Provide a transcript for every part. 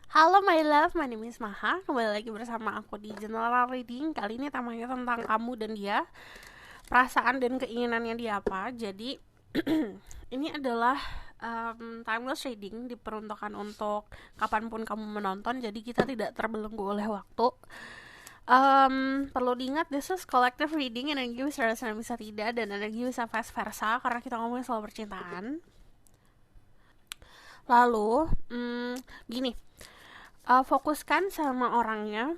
Halo my love, my name is Maha. Kembali lagi bersama aku di General Reading. Kali ini temanya tentang kamu dan dia, perasaan dan keinginannya dia apa. Jadi ini adalah timeless reading, diperuntukkan untuk kapanpun kamu menonton. Jadi kita tidak terbelenggu oleh waktu. Perlu diingat, this is collective reading. Energi bisa dan bisa tidak, dan energi bisa vice versa karena kita ngomongin soal percintaan. Lalu, gini, fokuskan sama orangnya,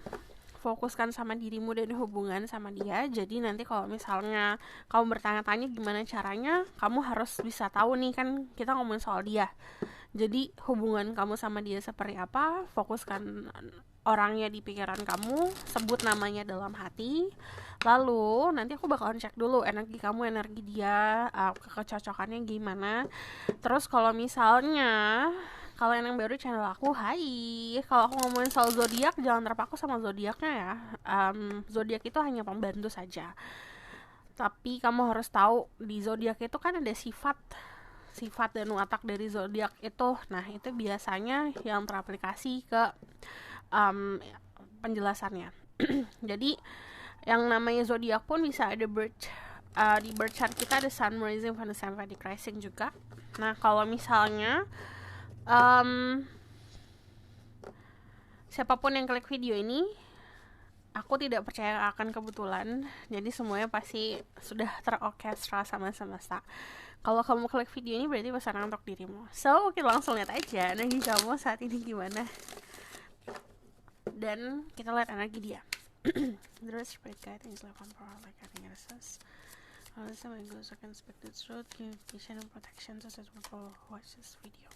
fokuskan sama dirimu dan hubungan sama dia. Jadi nanti kalau misalnya kamu bertanya-tanya gimana caranya, kamu harus bisa tahu nih, kan kita ngomongin soal dia. Jadi hubungan kamu sama dia seperti apa, fokuskan orangnya di pikiran kamu, sebut namanya dalam hati. Lalu nanti aku bakalan cek dulu energi kamu, energi dia, kecocokannya gimana. Terus kalau misalnya kalian yang baru channel aku, hai. Kalau aku ngomongin soal zodiak, jangan terpaku sama zodiaknya ya. Zodiak itu hanya pembantu saja. Tapi kamu harus tahu di zodiak itu kan ada sifat dan watak dari zodiak itu. Nah, itu biasanya yang teraplikasi ke penjelasannya. Jadi, yang namanya zodiak pun bisa ada di birth chart kita ada sun rising, Venus, and Vedic rising juga. Nah, kalau misalnya siapapun yang klik video ini, aku tidak percaya akan kebetulan. Jadi semuanya pasti sudah terorkestra sama semesta. Kalau kamu klik video ini berarti pesan untuk dirimu. So, kita langsung lihat aja energi kamu saat ini gimana. Dan kita lihat energi dia. Terus spread guidance, level power, like having access. Some goes against expected truth, communication, and protection. So, watch this video.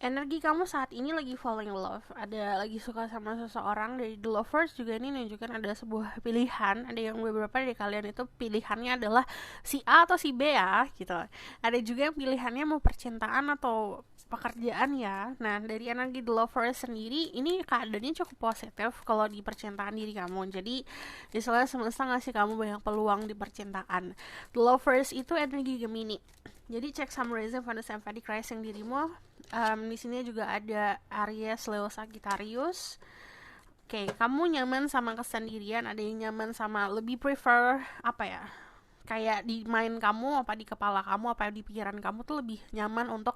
Energi kamu saat ini lagi falling in love, ada lagi suka sama seseorang. Dari The Lovers juga ini menunjukkan ada sebuah pilihan. Ada yang beberapa dari kalian itu pilihannya adalah si A atau si B ya gitu. Ada juga yang pilihannya mau percintaan atau pekerjaan ya. Nah, dari energi The Lovers sendiri ini keadaannya cukup positif kalau di percintaan diri kamu. Jadi istilahnya semesta ngasih kamu banyak peluang di percintaan. The Lovers itu energi Gemini. Jadi cek Sun Rising, Venus, and Vedic rising dirimu. Di sini juga ada Aries, Leo, Sagittarius. Oke, kamu nyaman sama kesendirian, ada yang nyaman sama lebih prefer apa ya? Kayak di mind kamu, apa di kepala kamu, apa di pikiran kamu tuh lebih nyaman untuk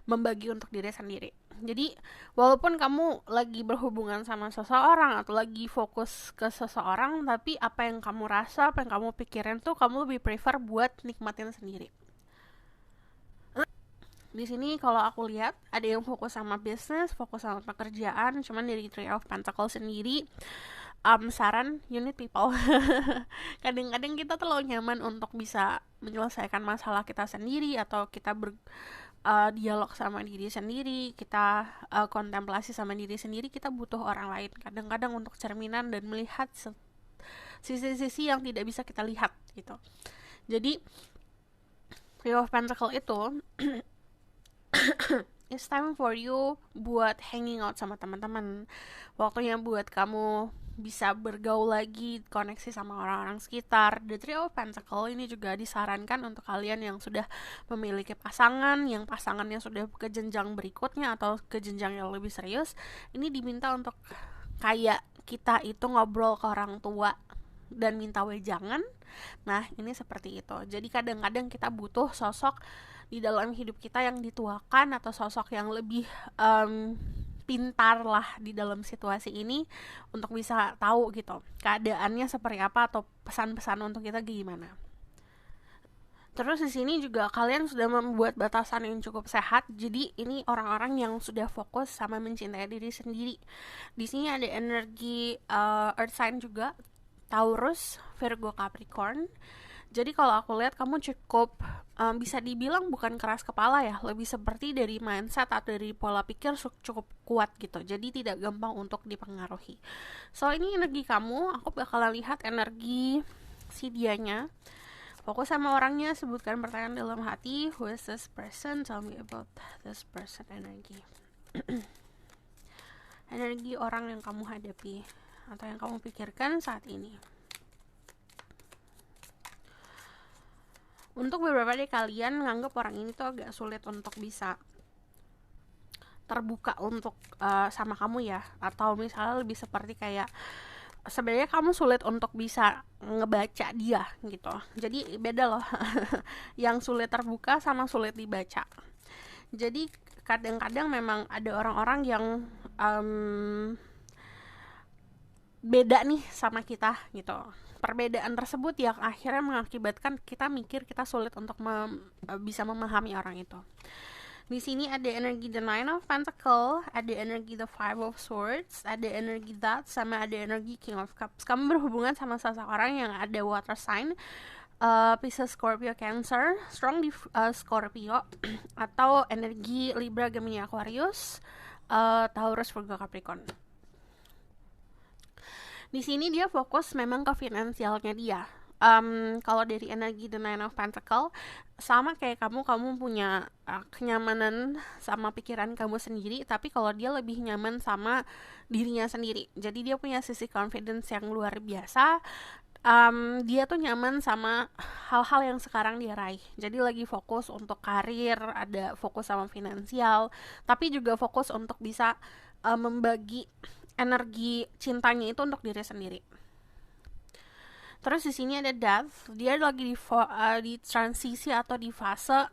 membagi untuk diri sendiri. Jadi, walaupun kamu lagi berhubungan sama seseorang atau lagi fokus ke seseorang, tapi apa yang kamu rasa, apa yang kamu pikirin tuh kamu lebih prefer buat nikmatin sendiri. Di sini kalau aku lihat ada yang fokus sama bisnis, fokus sama pekerjaan. Cuman dari Three of Pentacles sendiri, saran unit people. Kadang-kadang kita terlalu nyaman untuk bisa menyelesaikan masalah kita sendiri, atau kita dialog sama diri sendiri, kita kontemplasi sama diri sendiri. Kita butuh orang lain kadang-kadang untuk cerminan dan melihat sisi-sisi yang tidak bisa kita lihat gitu. Jadi Three of Pentacles itu it's time for you buat hanging out sama teman-teman. Waktunya buat kamu bisa bergaul lagi, koneksi sama orang-orang sekitar. The Three of Pentacles ini juga disarankan untuk kalian yang sudah memiliki pasangan, yang pasangannya sudah ke jenjang berikutnya atau ke jenjang yang lebih serius. Ini diminta untuk kayak kita itu ngobrol ke orang tua dan minta wejangan. Nah, ini seperti itu. Jadi kadang-kadang kita butuh sosok di dalam hidup kita yang dituakan, atau sosok yang lebih pintar lah di dalam situasi ini untuk bisa tahu gitu keadaannya seperti apa, atau pesan-pesan untuk kita gimana. Terus di sini juga kalian sudah membuat batasan yang cukup sehat. Jadi ini orang-orang yang sudah fokus sama mencintai diri sendiri. Di sini ada energi earth sign juga, Taurus, Virgo, Capricorn. Jadi kalau aku lihat kamu cukup bisa dibilang bukan keras kepala ya, lebih seperti dari mindset atau dari pola pikir cukup kuat gitu. Jadi tidak gampang untuk dipengaruhi. So ini energi kamu, aku bakalan lihat energi si dianya. Fokus sama orangnya, sebutkan pertanyaan dalam hati. Who is this person? Tell me about this person energy. Energi orang yang kamu hadapi atau yang kamu pikirkan saat ini. Untuk beberapa dari kalian nganggap orang ini tuh agak sulit untuk bisa terbuka untuk sama kamu ya, atau misalnya lebih seperti kayak sebenarnya kamu sulit untuk bisa ngebaca dia gitu. Jadi beda loh yang sulit terbuka sama sulit dibaca. Jadi kadang-kadang memang ada orang-orang yang beda nih sama kita gitu. Perbedaan tersebut yang akhirnya mengakibatkan kita mikir kita sulit untuk bisa memahami orang itu. Di sini ada energi the Nine of Pentacle, ada energi the Five of Swords, ada energi that, sama ada energi King of Cups. Kamu berhubungan sama seseorang yang ada water sign, Pisces, Scorpio, Cancer, strong di Scorpio, atau energi Libra, Gemini, Aquarius, Taurus, Virgo, Capricorn. Di sini dia fokus memang ke finansialnya dia. Kalau dari energi The Nine of Pentacle, sama kayak kamu punya kenyamanan sama pikiran kamu sendiri, tapi kalau dia lebih nyaman sama dirinya sendiri. Jadi dia punya sisi confidence yang luar biasa. Dia tuh nyaman sama hal-hal yang sekarang dia raih. Jadi lagi fokus untuk karir, ada fokus sama finansial, tapi juga fokus untuk bisa membagi energi cintanya itu untuk diri sendiri. Terus di sini ada Death, dia lagi di transisi atau di fase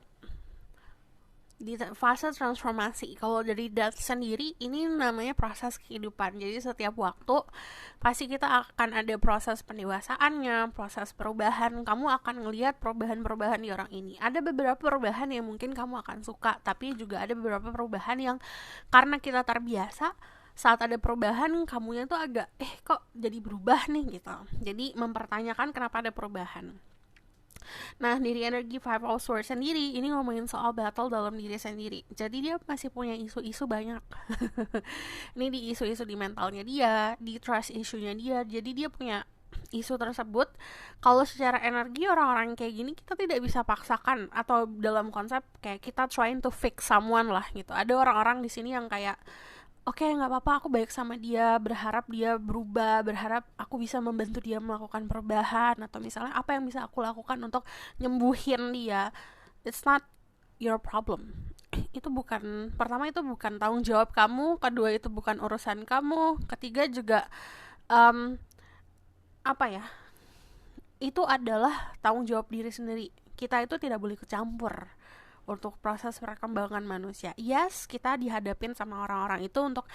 transformasi. Kalau dari Death sendiri, ini namanya proses kehidupan. Jadi setiap waktu pasti kita akan ada proses pendewasaannya, proses perubahan. Kamu akan ngelihat perubahan-perubahan di orang ini. Ada beberapa perubahan yang mungkin kamu akan suka, tapi juga ada beberapa perubahan yang karena kita terbiasa, saat ada perubahan kamunya tuh agak kok jadi berubah nih gitu. Jadi mempertanyakan kenapa ada perubahan. Nah, dari energi Five of Swords sendiri ini ngomongin soal battle dalam diri sendiri. Jadi dia masih punya isu-isu banyak. Ini di isu-isu di mentalnya dia, di trust issue-nya dia. Jadi dia punya isu tersebut. Kalau secara energi orang-orang kayak gini kita tidak bisa paksakan, atau dalam konsep kayak kita trying to fix someone lah gitu. Ada orang-orang di sini yang kayak oke, nggak apa-apa, aku baik sama dia, berharap dia berubah, berharap aku bisa membantu dia melakukan perubahan, atau misalnya apa yang bisa aku lakukan untuk nyembuhin dia. It's not your problem. Itu bukan, pertama itu bukan tanggung jawab kamu, kedua itu bukan urusan kamu, ketiga juga itu adalah tanggung jawab diri sendiri. Kita itu tidak boleh kecampur untuk proses perkembangan manusia. Yes, kita dihadapin sama orang-orang itu untuk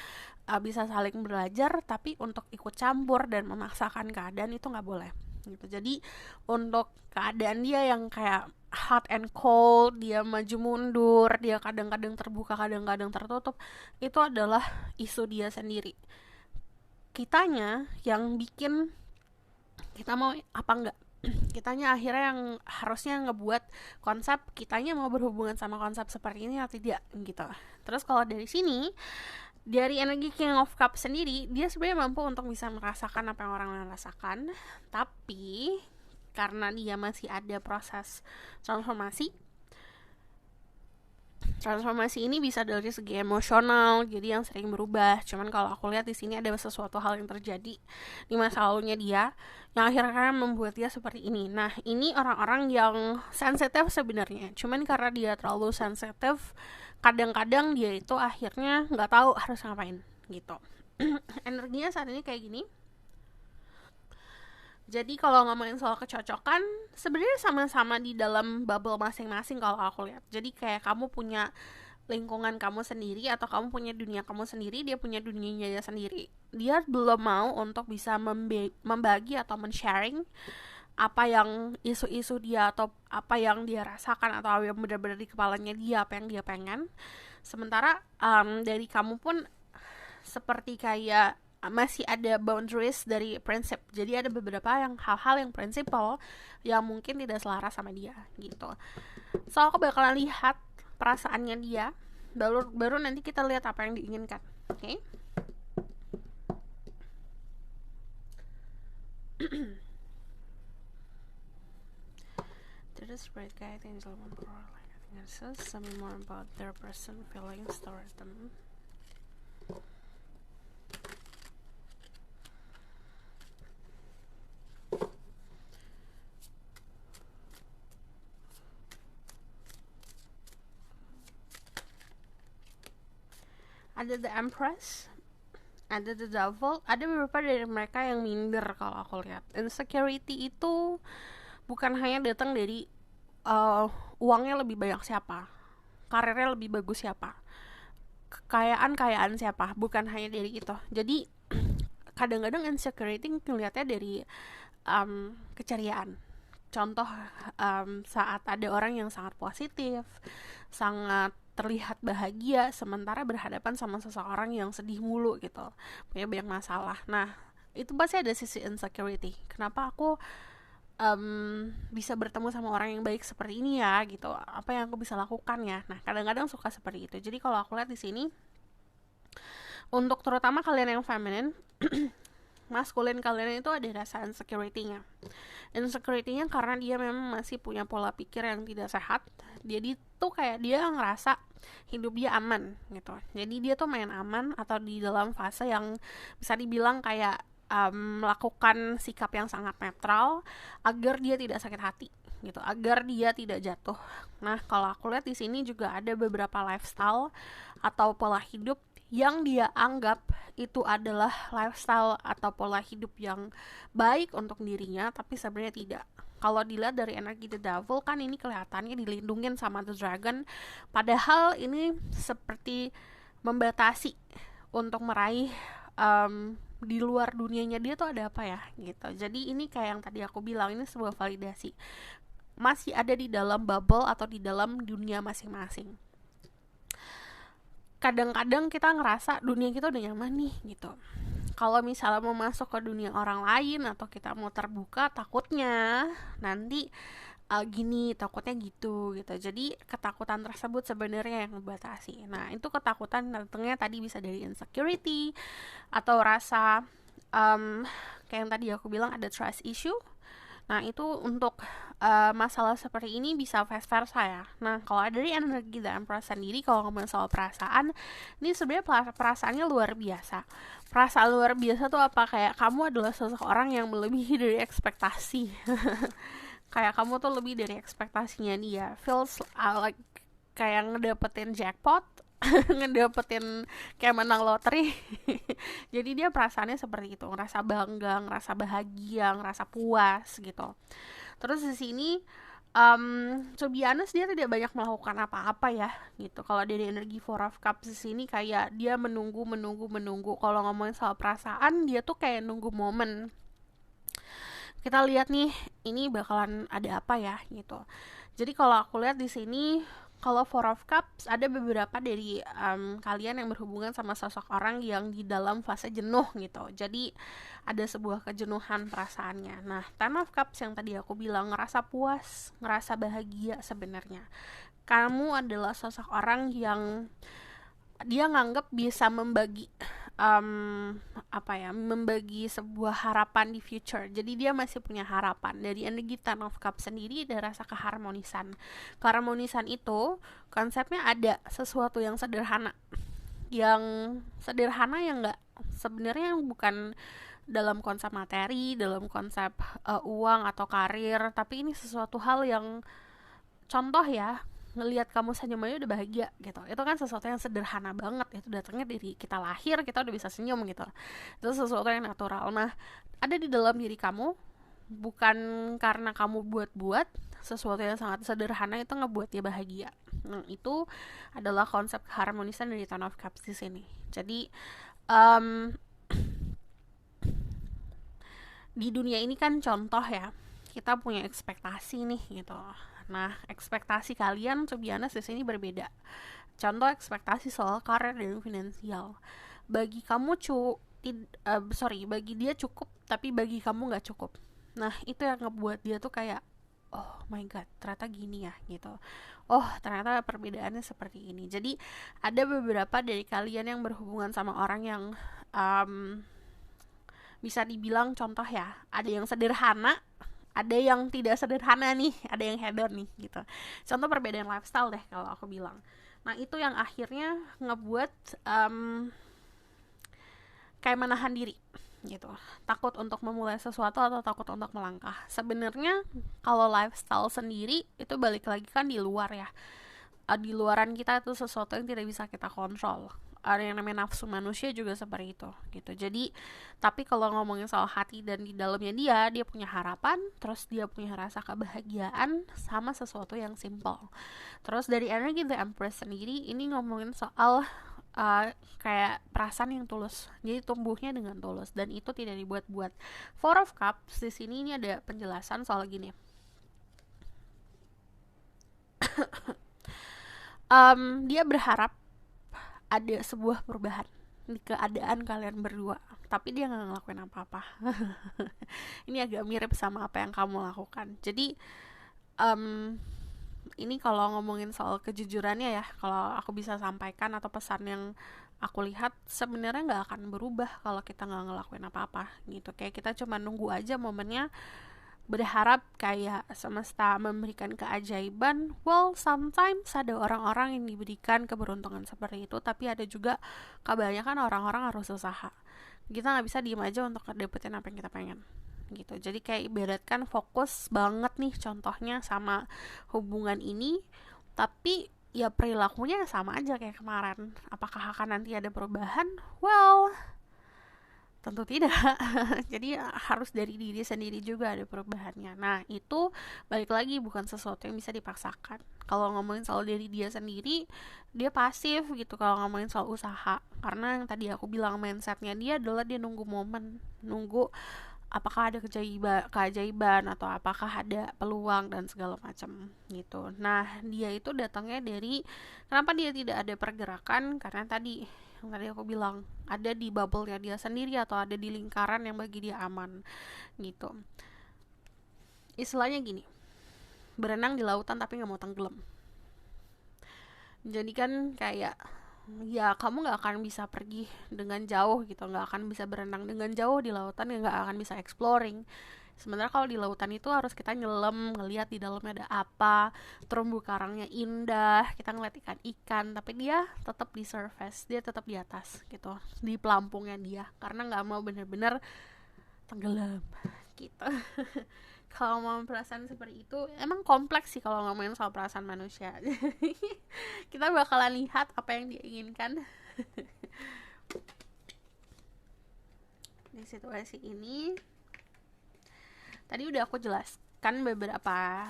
bisa saling belajar, tapi untuk ikut campur dan memaksakan keadaan itu nggak boleh gitu. Jadi untuk keadaan dia yang kayak hot and cold, dia maju mundur, dia kadang-kadang terbuka, kadang-kadang tertutup, itu adalah isu dia sendiri. Kitanya yang bikin kita mau apa enggak. Kitanya akhirnya yang harusnya ngebuat konsep kitanya mau berhubungan sama konsep seperti ini atau tidak gitu. Terus kalau dari sini, dari energi King of Cups sendiri, dia sebenarnya mampu untuk bisa merasakan apa yang orang lain rasakan, tapi karena dia masih ada proses transformasi ini bisa dari segi emosional, jadi yang sering berubah. Cuman kalau aku lihat di sini ada sesuatu hal yang terjadi di masa lalunya dia yang akhirnya membuat dia seperti ini. Nah, ini orang-orang yang sensitif sebenarnya. Cuman karena dia terlalu sensitif, kadang-kadang dia itu akhirnya nggak tahu harus ngapain gitu. Energinya saat ini kayak gini. Jadi kalau ngomongin soal kecocokan, sebenarnya sama-sama di dalam bubble masing-masing kalau aku lihat. Jadi kayak kamu punya lingkungan kamu sendiri, atau kamu punya dunia kamu sendiri, dia punya dunianya dia sendiri. Dia belum mau untuk bisa membagi atau men-sharing apa yang isu-isu dia, atau apa yang dia rasakan, atau yang benar-benar di kepalanya dia, apa yang dia pengen. Sementara dari kamu pun seperti kayak masih ada boundaries dari prinsip. Jadi ada beberapa hal-hal yang prinsipal yang mungkin tidak selaras sama dia gitu. So aku bakalan lihat perasaannya dia, baru nanti kita lihat apa yang diinginkan. Oke? To the spirit guide, angel, tell me more about their person, feelings towards them. ada the Empress, ada the Devil. Ada beberapa dari mereka yang minder kalau aku lihat. Insecurity itu bukan hanya datang dari uangnya lebih banyak siapa, karirnya lebih bagus siapa, kekayaan siapa, bukan hanya dari itu. Jadi kadang-kadang insecurity ngelihatnya dari keceriaan. Contoh, saat ada orang yang sangat positif, sangat terlihat bahagia, sementara berhadapan sama seseorang yang sedih mulu gitu, punya banyak masalah. Nah, itu pasti ada sisi insecurity. Kenapa aku bisa bertemu sama orang yang baik seperti ini ya gitu? Apa yang aku bisa lakukan ya? Nah, kadang-kadang suka seperti itu. Jadi kalau aku lihat di sini, untuk terutama kalian yang feminine, maskulin kalian itu ada rasa insecurity-nya. Insecurity-nya karena dia memang masih punya pola pikir yang tidak sehat. Jadi tuh kayak dia ngerasa hidup dia aman gitu. Jadi dia tuh main aman atau di dalam fase yang bisa dibilang kayak melakukan sikap yang sangat netral agar dia tidak sakit hati gitu, agar dia tidak jatuh. Nah, kalau aku lihat di sini juga ada beberapa lifestyle atau pola hidup yang dia anggap itu adalah lifestyle atau pola hidup yang baik untuk dirinya, tapi sebenarnya tidak. Kalau dilihat dari energi The Devil kan ini kelihatannya dilindungin sama The Dragon, padahal ini seperti membatasi untuk meraih di luar dunianya dia tuh ada apa ya gitu. Jadi ini kayak yang tadi aku bilang, ini sebuah validasi, masih ada di dalam bubble atau di dalam dunia masing-masing. Kadang-kadang kita ngerasa dunia kita udah nyaman nih gitu. Kalau misalnya mau masuk ke dunia orang lain atau kita mau terbuka, takutnya nanti gini, takutnya gitu. Jadi ketakutan tersebut sebenarnya yang membatasi. Nah, itu ketakutan datangnya tadi bisa dari insecurity atau rasa kayak yang tadi aku bilang ada trust issue. Nah, itu untuk masalah seperti ini bisa vice versa ya. Nah, kalau dari energi dan perasaan sendiri, kalau ngomongin soal perasaan, ini sebenarnya perasaannya luar biasa. Perasaan luar biasa tuh apa? Kayak kamu adalah seseorang yang melebihi dari ekspektasi. Kayak kamu tuh lebih dari ekspektasinya dia. Feels like kayak ngedapetin jackpot, ngedapetin kayak menang lotre. Jadi dia perasaannya seperti itu, ngerasa bangga, ngerasa bahagia, ngerasa puas gitu. Terus di sini to be honest, dia tidak banyak melakukan apa-apa ya gitu. Kalau dari energi Four of Cups di sini kayak dia menunggu. Kalau ngomongin soal perasaan, dia tuh kayak nunggu momen. Kita lihat nih, ini bakalan ada apa ya gitu. Jadi kalau aku lihat di sini, kalau Four of Cups ada beberapa dari kalian yang berhubungan sama sosok orang yang di dalam fase jenuh gitu. Jadi ada sebuah kejenuhan perasaannya. Nah, Ten of Cups yang tadi aku bilang, ngerasa puas, ngerasa bahagia sebenarnya. Kamu adalah sosok orang yang dia nganggap bisa membagi membagi sebuah harapan di future. Jadi dia masih punya harapan. Dari energi Ten of Cups sendiri ada rasa keharmonisan. Keharmonisan itu konsepnya ada sesuatu yang sederhana, yang nggak sebenarnya bukan dalam konsep materi, dalam konsep uang atau karir, tapi ini sesuatu hal yang contoh ya, ngelihat kamu senyum aja udah bahagia gitu. Itu kan sesuatu yang sederhana banget, itu datangnya dari kita lahir kita udah bisa senyum gitu. Itu sesuatu yang natural. Nah, ada di dalam diri kamu, bukan karena kamu buat-buat, sesuatu yang sangat sederhana itu ngebuat dia bahagia. Nah, itu adalah konsep keharmonisan dari Ten of Cups di sini. Jadi di dunia ini kan contoh ya, kita punya ekspektasi nih gitu. Nah, ekspektasi kalian to be honest di sini berbeda. Contoh ekspektasi soal karir dan finansial. Bagi kamu bagi dia cukup, tapi bagi kamu nggak cukup. Nah, itu yang ngebuat dia tuh kayak, oh my god, ternyata gini ya gitu. Oh, ternyata perbedaannya seperti ini. Jadi ada beberapa dari kalian yang berhubungan sama orang yang bisa dibilang contoh ya, ada yang sederhana, ada yang tidak sederhana nih, ada yang hedon nih gitu. Contoh perbedaan lifestyle deh kalau aku bilang. Nah, itu yang akhirnya ngebuat kayak menahan diri gitu, takut untuk memulai sesuatu atau takut untuk melangkah. Sebenarnya kalau lifestyle sendiri itu balik lagi kan di luar ya, di luaran kita itu sesuatu yang tidak bisa kita kontrol. ada yang namanya nafsu manusia juga seperti itu gitu. Jadi tapi kalau ngomongin soal hati dan di dalamnya dia punya harapan, terus dia punya rasa kebahagiaan sama sesuatu yang simple. Terus dari energi The Empress sendiri ini ngomongin soal kayak perasaan yang tulus. Jadi tumbuhnya dengan tulus dan itu tidak dibuat-buat. Four of Cups di sini ini ada penjelasan soal gini. Dia berharap ada sebuah perubahan di keadaan kalian berdua, tapi dia nggak ngelakuin apa-apa. Ini agak mirip sama apa yang kamu lakukan. Jadi ini kalau ngomongin soal kejujurannya ya, kalau aku bisa sampaikan atau pesan yang aku lihat, sebenarnya nggak akan berubah kalau kita nggak ngelakuin apa-apa gitu. Kayak kita cuma nunggu aja momennya, berharap kayak semesta memberikan keajaiban. Well, sometimes ada orang-orang yang diberikan keberuntungan seperti itu, tapi ada juga kebanyakan orang-orang harus usaha. Kita nggak bisa diem aja untuk dapetin apa yang kita pengen gitu. Jadi kayak ibaratkan fokus banget nih contohnya sama hubungan ini, tapi ya perilakunya sama aja kayak kemarin. Apakah akan nanti ada perubahan? Well, tentu tidak. Jadi harus dari diri sendiri juga ada perubahannya. Nah itu balik lagi bukan sesuatu yang bisa dipaksakan. Kalau ngomongin soal dari dia sendiri, dia pasif gitu kalau ngomongin soal usaha. Karena yang tadi aku bilang mindsetnya dia adalah dia nunggu momen, nunggu apakah ada keajaiban atau apakah ada peluang dan segala macam gitu. Nah dia itu datangnya dari, kenapa dia tidak ada pergerakan, karena tadi yang tadi aku bilang ada di bubble-nya dia sendiri atau ada di lingkaran yang bagi dia aman gitu. Istilahnya gini, berenang di lautan tapi nggak mau tenggelam. Jadi kan kayak ya kamu nggak akan bisa pergi dengan jauh gitu, nggak akan bisa berenang dengan jauh di lautan, ya nggak akan bisa exploring. Sementara kalau di lautan itu harus kita nyelam, ngelihat di dalamnya ada apa, terumbu karangnya indah, kita ngeliat ikan-ikan, tapi dia tetap di surface, dia tetap di atas gitu, di pelampungnya dia, karena nggak mau bener-bener tenggelam gitu. Kalau mau perasaan seperti itu emang kompleks sih kalau ngomongin soal perasaan manusia. Kita bakalan lihat apa yang dia inginkan. Di situasi ini tadi udah aku jelaskan beberapa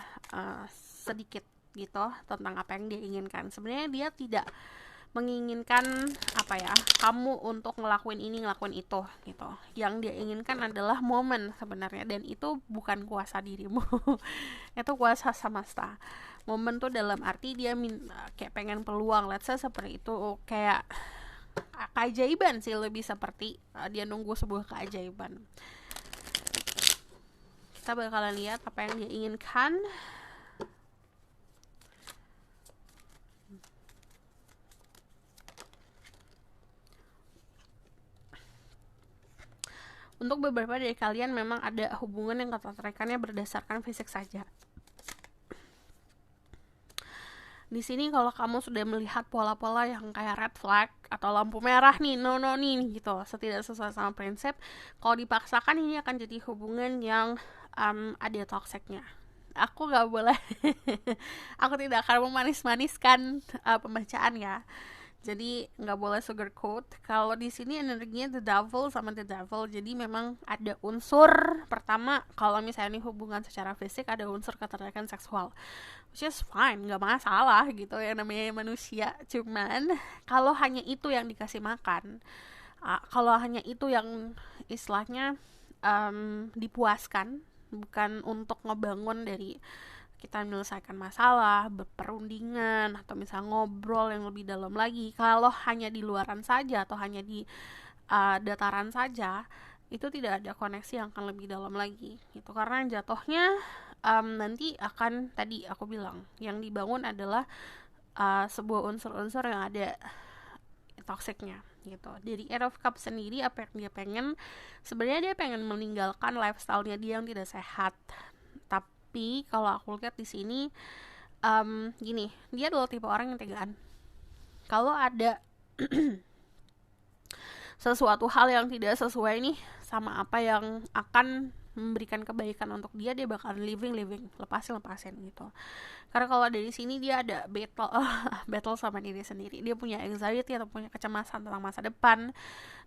sedikit gitu tentang apa yang dia inginkan. Sebenarnya dia tidak menginginkan apa ya, kamu untuk ngelakuin ini ngelakuin itu gitu. Yang dia inginkan adalah momen sebenarnya, dan itu bukan kuasa dirimu. Itu kuasa semesta. Momen tuh dalam arti dia kayak pengen peluang, let's say seperti itu, kayak keajaiban sih, lebih seperti dia nunggu sebuah keajaiban. Kita bakalan lihat apa yang dia inginkan. Untuk beberapa dari kalian memang ada hubungan yang ketertarikannya berdasarkan fisik saja. Di sini kalau kamu sudah melihat pola-pola yang kayak red flag atau lampu merah nih, no nih gitu, setidak sesuai sama prinsip, kalau dipaksakan ini akan jadi hubungan yang ada toksiknya. Aku gak boleh aku tidak akan memanis-maniskan pembacaan ya. Jadi nggak boleh sugarcoat. Kalau di sini energinya the devil sama the devil. Jadi memang ada unsur pertama, kalau misalnya ini hubungan secara fisik, ada unsur ketertarikan seksual, which is fine, nggak masalah gitu, yang namanya manusia. Cuman kalau hanya itu yang dikasih makan, kalau hanya itu yang istilahnya dipuaskan, bukan untuk ngebangun dari kita menyelesaikan masalah, berperundingan, atau misalnya ngobrol yang lebih dalam lagi. Kalau hanya di luaran saja atau hanya di dataran saja, itu tidak ada koneksi yang akan lebih dalam lagi gitu. Karena jatuhnya nanti akan, tadi aku bilang, yang dibangun adalah sebuah unsur-unsur yang ada toksiknya gitu. Dari Eight of Cups sendiri, apa yang dia pengen, sebenarnya dia pengen meninggalkan lifestyle-nya dia yang tidak sehat. Tapi kalau aku lihat di sini gini, dia adalah tipe orang yang tegaan. Kalau ada sesuatu hal yang tidak sesuai nih sama apa yang akan memberikan kebaikan untuk dia bakalan living, lepasin gitu. Karena kalau dari sini dia ada battle battle sama diri sendiri, dia punya anxiety atau punya kecemasan tentang masa depan.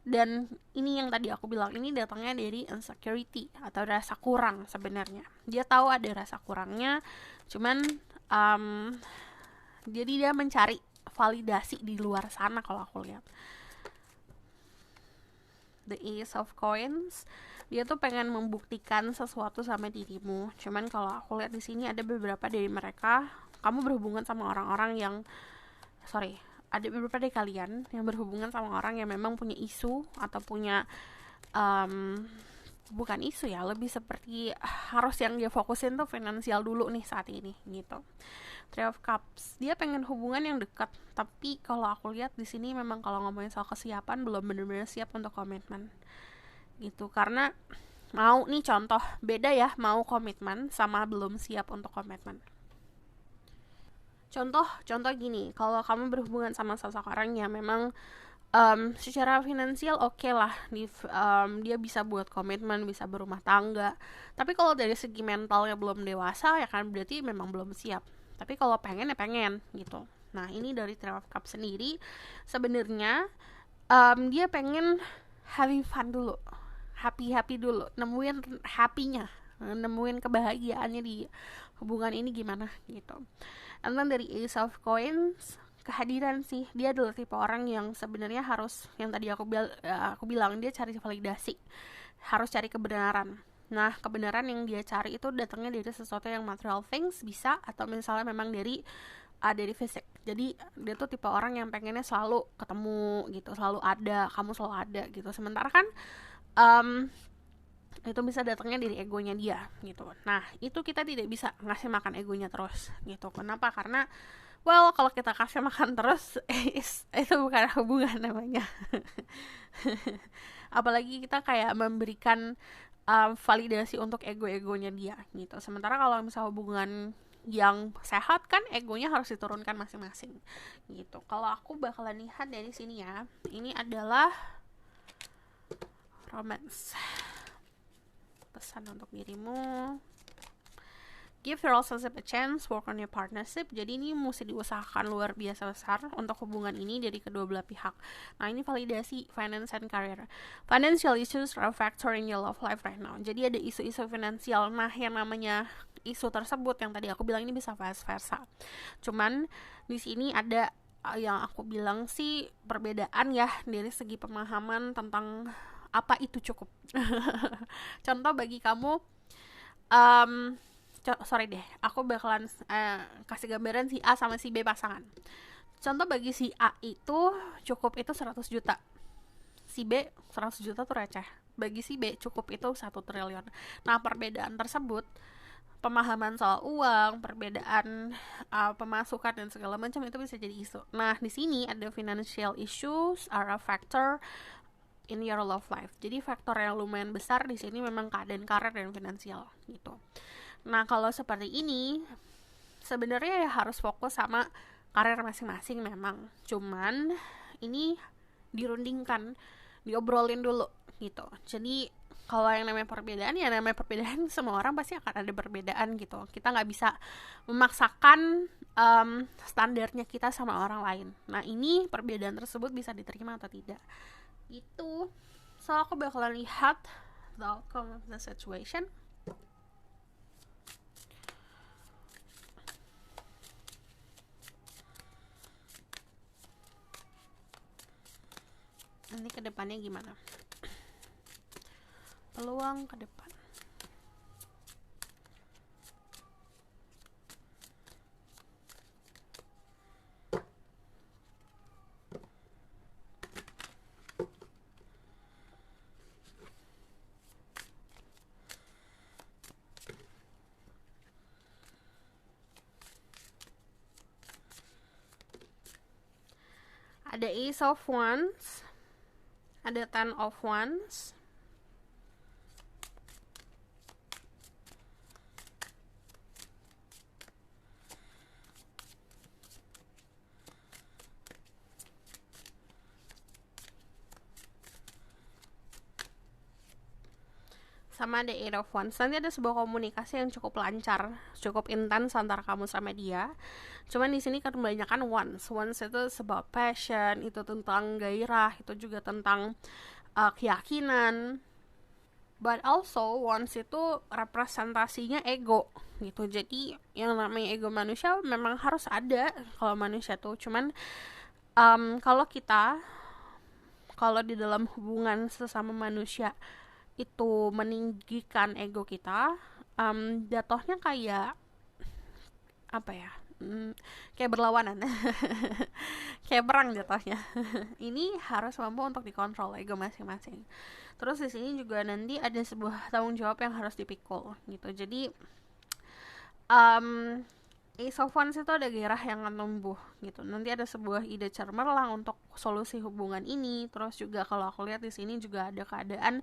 Dan ini yang tadi aku bilang, ini datangnya dari insecurity atau rasa kurang. Sebenarnya dia tahu ada rasa kurangnya, cuman jadi dia mencari validasi di luar sana. Kalau aku lihat the Ace of Coins, dia tuh pengen membuktikan sesuatu sama dirimu. Cuman kalau aku lihat di sini ada beberapa dari mereka, kamu berhubungan sama orang-orang yang ada beberapa dari kalian yang berhubungan sama orang yang memang punya isu atau punya bukan isu ya, lebih seperti harus yang dia fokusin tuh finansial dulu nih saat ini gitu. Three of Cups, dia pengen hubungan yang dekat, tapi kalau aku lihat di sini memang kalau ngomongin soal kesiapan belum benar-benar siap untuk komitmen gitu. Karena mau nih contoh, beda ya mau komitmen sama belum siap untuk komitmen. Contoh gini, kalau kamu berhubungan sama seseorang yang memang secara finansial oke lah, dia bisa buat komitmen, bisa berumah tangga. Tapi kalau dari segi mentalnya belum dewasa, ya kan berarti memang belum siap. Tapi kalau pengen ya pengen gitu. Nah ini dari Three of Cups sendiri, sebenarnya dia pengen having fun dulu, happy dulu, nemuin happy-nya, nemuin kebahagiaannya di hubungan ini gimana gitu. And then dari Ace of Coins, kehadiran sih, dia adalah tipe orang yang sebenarnya harus, yang tadi aku bilang dia cari validasi, harus cari kebenaran. Nah kebenaran yang dia cari itu datangnya dari sesuatu yang material things bisa, atau misalnya memang dari fisik. Jadi dia tuh tipe orang yang pengennya selalu ketemu gitu, selalu ada, kamu selalu ada gitu. Sementara kan itu bisa datangnya dari egonya dia gitu. Nah itu kita tidak bisa ngasih makan egonya terus gitu. Kenapa? Karena kalau kita kasih makan terus itu bukan hubungan namanya. Apalagi kita kayak memberikan validasi untuk ego-egonya dia gitu. Sementara kalau misalnya hubungan yang sehat kan egonya harus diturunkan masing-masing gitu. Kalau aku bakalan lihat dari sini ya, ini adalah romance. Pesan untuk dirimu, give your relationship a chance, work on your partnership. Jadi ini mesti diusahakan luar biasa besar untuk hubungan ini dari kedua belah pihak. Nah ini validasi finance and career. Financial issues are a factor in your love life right now. Jadi ada isu-isu finansial. Nah yang namanya isu tersebut yang tadi aku bilang ini bisa vice versa. Cuman di sini ada yang aku bilang sih perbedaan ya dari segi pemahaman tentang apa itu cukup. Contoh bagi kamu, aku bakalan kasih gambaran si A sama si B pasangan. Contoh bagi si A itu cukup itu 100 juta. Si B 100 juta tuh receh. Bagi si B cukup itu 1 triliun. Nah perbedaan tersebut, pemahaman soal uang, perbedaan pemasukan dan segala macam itu bisa jadi isu. Nah di sini ada financial issues are a factor in your love life. Jadi faktor yang lumayan besar di sini memang keadaan karir dan finansial gitu. Nah kalau seperti ini sebenarnya ya harus fokus sama karir masing-masing memang. Cuman ini dirundingkan, diobrolin dulu gitu. Jadi kalau yang namanya perbedaan, ya namanya perbedaan, semua orang pasti akan ada perbedaan gitu. Kita nggak bisa memaksakan standarnya kita sama orang lain. Nah ini perbedaan tersebut bisa diterima atau tidak gitu. So aku bakalan lihat the outcome of the situation. Nanti kedepannya gimana, peluang ke depan. Ada Ace of Wands, ada Ten of Wands, sama The Eight of Wands. Nanti ada sebuah komunikasi yang cukup lancar, cukup intens antara kamu sama dia. Cuman di sini kan kebanyakan Wands. Wands itu sebab passion, itu tentang gairah, itu juga tentang keyakinan. But also Wands itu representasinya ego gitu. Jadi yang namanya ego manusia memang harus ada kalau manusia tuh. Cuman kalau di dalam hubungan sesama manusia itu meninggikan ego kita, jatuhnya kayak apa ya? Kayak berlawanan. Kayak perang jatuhnya. Ini harus mampu untuk dikontrol ego masing-masing. Terus di sini juga nanti ada sebuah tanggung jawab yang harus dipikul gitu. Jadi Ace of Wands itu ada gairah yang akan tumbuh gitu. Nanti ada sebuah ide cemerlang untuk solusi hubungan ini. Terus juga kalau aku lihat di sini juga ada keadaan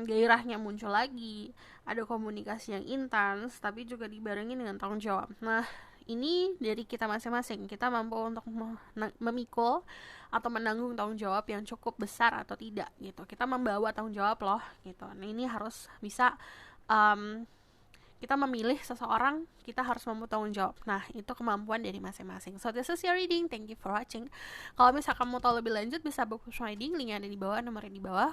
gairahnya muncul lagi, ada komunikasi yang intens, tapi juga dibarengi dengan tanggung jawab. Nah, ini dari kita masing-masing, kita mampu untuk memikul atau menanggung tanggung jawab yang cukup besar atau tidak gitu. Kita membawa tanggung jawab loh gitu. Nah, ini harus bisa kita memilih seseorang, kita harus mampu tanggung jawab. Nah, itu kemampuan dari masing-masing. So, this is your reading. Thank you for watching. Kalau misalkan mau tahu lebih lanjut, bisa book reading, linknya ada di bawah, nomornya di bawah.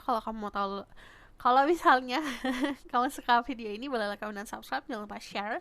Kalau misalnya kamu suka video ini, boleh like, comment, dan subscribe. Jangan lupa share.